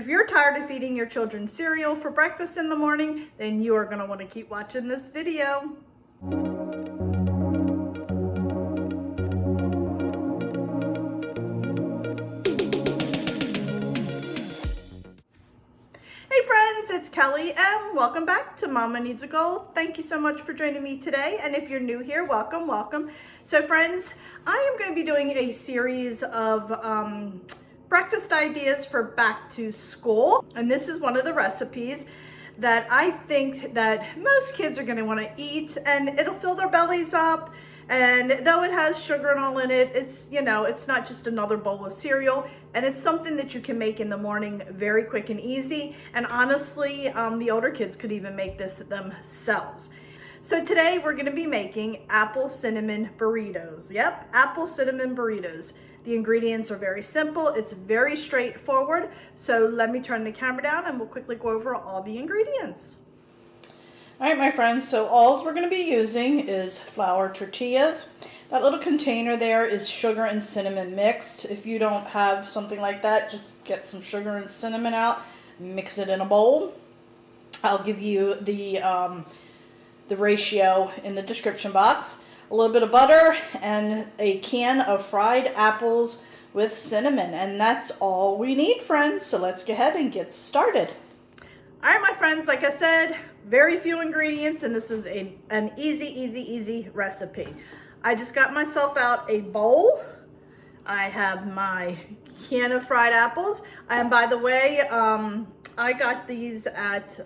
you're tired of feeding your children cereal for breakfast in the morning, then you are going to want to keep watching this video. Hey friends, it's Kelly and welcome back to Mama Needs a Goal. Thank you so much for joining me today, and if you're new here, welcome, welcome. So friends, I am going to be doing a series of breakfast ideas for back to school, and this is one of the recipes that I think that most kids are going to want to eat, and it'll fill their bellies up. And though it has sugar and all in it, it's, you know, it's not just another bowl of cereal, and it's something that you can make in the morning very quick and easy. And honestly, the older kids could even make this themselves. So today we're going to be making apple cinnamon burritos. Yep, apple cinnamon burritos. The ingredients are very simple. It's very straightforward. So let me turn the camera down and we'll quickly go over all the ingredients. All right, my friends, so all we're going to be using is flour tortillas. That little container there is sugar and cinnamon mixed. If you don't have something like that, just get some sugar and cinnamon out, mix it in a bowl. I'll give you the ratio in the description box. A little bit of butter and a can of fried apples with cinnamon, and that's all we need, friends. So let's go ahead and get started. All right, my friends, like I said, very few ingredients, and this is an easy recipe. I just got myself out a bowl. I have my can of fried apples. And by the way, I got these at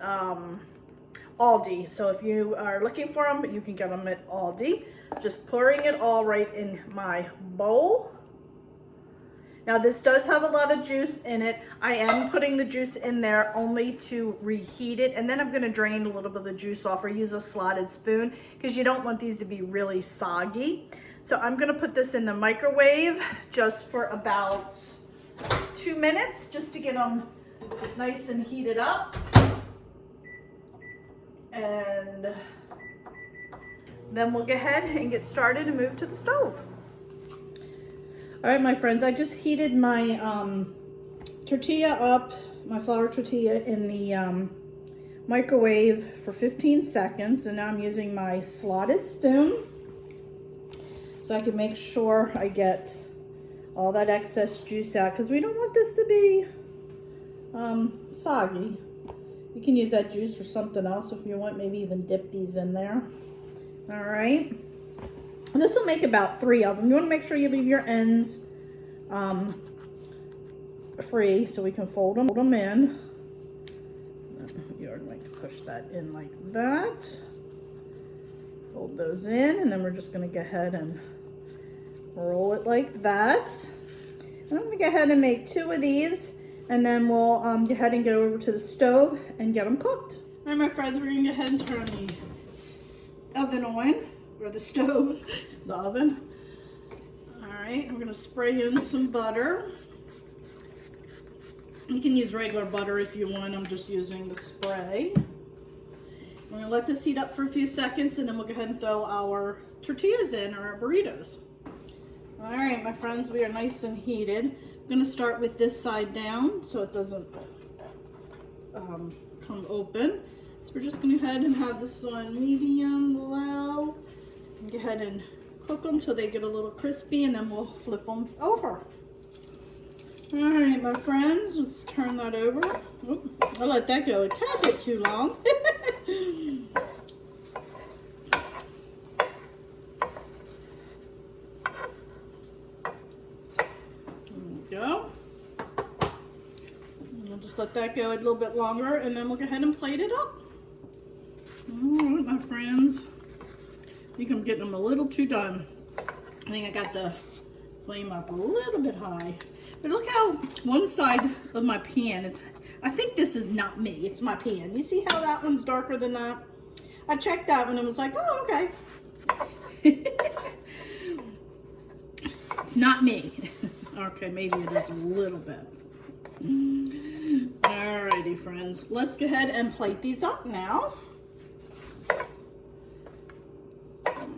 Aldi. So if you are looking for them, you can get them at Aldi. Just pouring it all right in my bowl. Now this does have a lot of juice in it. I am putting the juice in there only to reheat it, and then I'm going to drain a little bit of the juice off or use a slotted spoon because you don't want these to be really soggy. So I'm going to put this in the microwave just for about 2 minutes just to get them nice and heated up. And then we'll go ahead and get started and move to the stove. All right, my friends, I just heated my tortilla up, my flour tortilla in the microwave for 15 seconds, and now I'm using my slotted spoon so I can make sure I get all that excess juice out, because we don't want this to be soggy. You can use that juice for something else if you want, maybe even dip these in there. All right. This will make about 3 of them. You want to make sure you leave your ends free so we can fold them in. You're going to push that in like that. Fold those in, and then we're just going to go ahead and roll it like that. And I'm going to go ahead and make 2 of these, and then we'll go ahead and go over to the stove and get them cooked. All right, my friends, we're going to go ahead and turn the oven on. Or the stove, the oven. All right, I'm gonna spray in some butter. You can use regular butter if you want. I'm just using the spray. We're gonna let this heat up for a few seconds, and then we'll go ahead and throw our tortillas in, or our burritos. All right, my friends, we are nice and heated. I'm gonna start with this side down so it doesn't come open. So we're just gonna go ahead and have this on medium, low. Go ahead and cook them till they get a little crispy, and then we'll flip them over. All right, my friends, let's turn that over. Oop, I'll let that go a tad bit too long. There we go. And we'll just let that go a little bit longer, and then we'll go ahead and plate it up. All right, my friends. I think I'm getting them a little too done. I think I got the flame up a little bit high. But look how one side of my pan is. I think this is not me. It's my pan. You see how that one's darker than that? I checked that one and was like, oh, okay. It's not me. Okay, maybe it is a little bit. Alrighty, friends. Let's go ahead and plate these up now.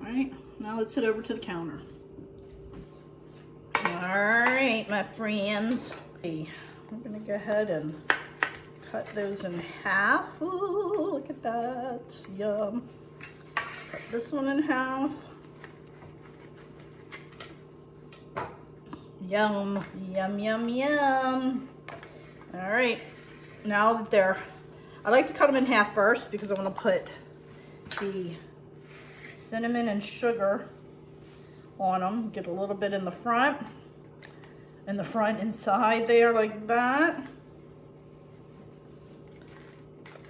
Alright, now let's head over to the counter. Alright, my friends. We're going to go ahead and cut those in half. Ooh, look at that. Yum. Cut this one in half. Yum, yum, yum, yum. All right, now that they're, I like to cut them in half first because I want to put the cinnamon and sugar on them. Get a little bit in the front inside there like that.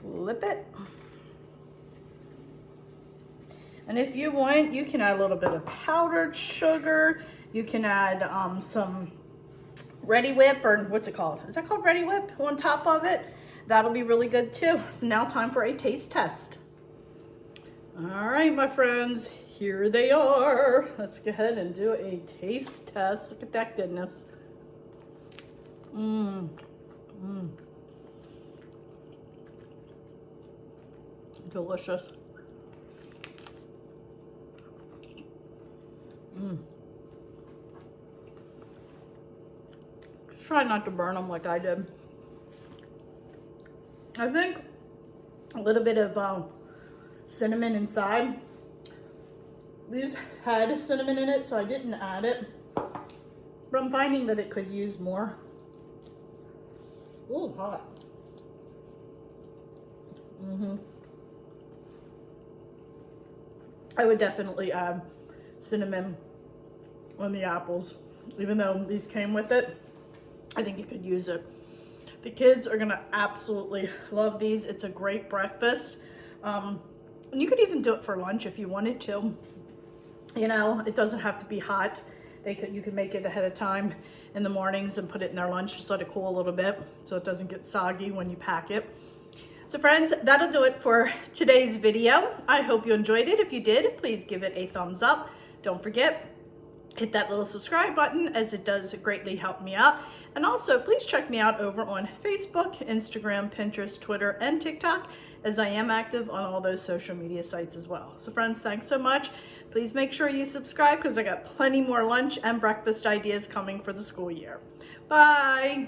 Flip it. And if you want, you can add a little bit of powdered sugar. You can add some Ready Whip, or what's it called? Is that called Ready Whip on top of it? That'll be really good too. So now time for a taste test. All right, my friends, here they are. Let's go ahead and do a taste test. Look at that goodness. Delicious. Just try not to burn them like I did. I think a little bit of cinnamon inside. These had cinnamon in it, so I didn't add it. But I'm finding that it could use more. Ooh, hot. I would definitely add cinnamon on the apples. Even though these came with it, I think you could use it. The kids are gonna absolutely love these. It's a great breakfast. And you could even do it for lunch if you wanted to. You know, it doesn't have to be hot. You could make it ahead of time in the mornings and put it in their lunch, just let it cool a little bit so it doesn't get soggy when you pack it. So friends, that'll do it for today's video. I hope you enjoyed it. If you did, please give it a thumbs up. Don't forget, hit that little subscribe button, as it does greatly help me out. And also, please check me out over on Facebook, Instagram, Pinterest, Twitter, and TikTok, as I am active on all those social media sites as well. So friends, thanks so much. Please make sure you subscribe, because I got plenty more lunch and breakfast ideas coming for the school year. Bye.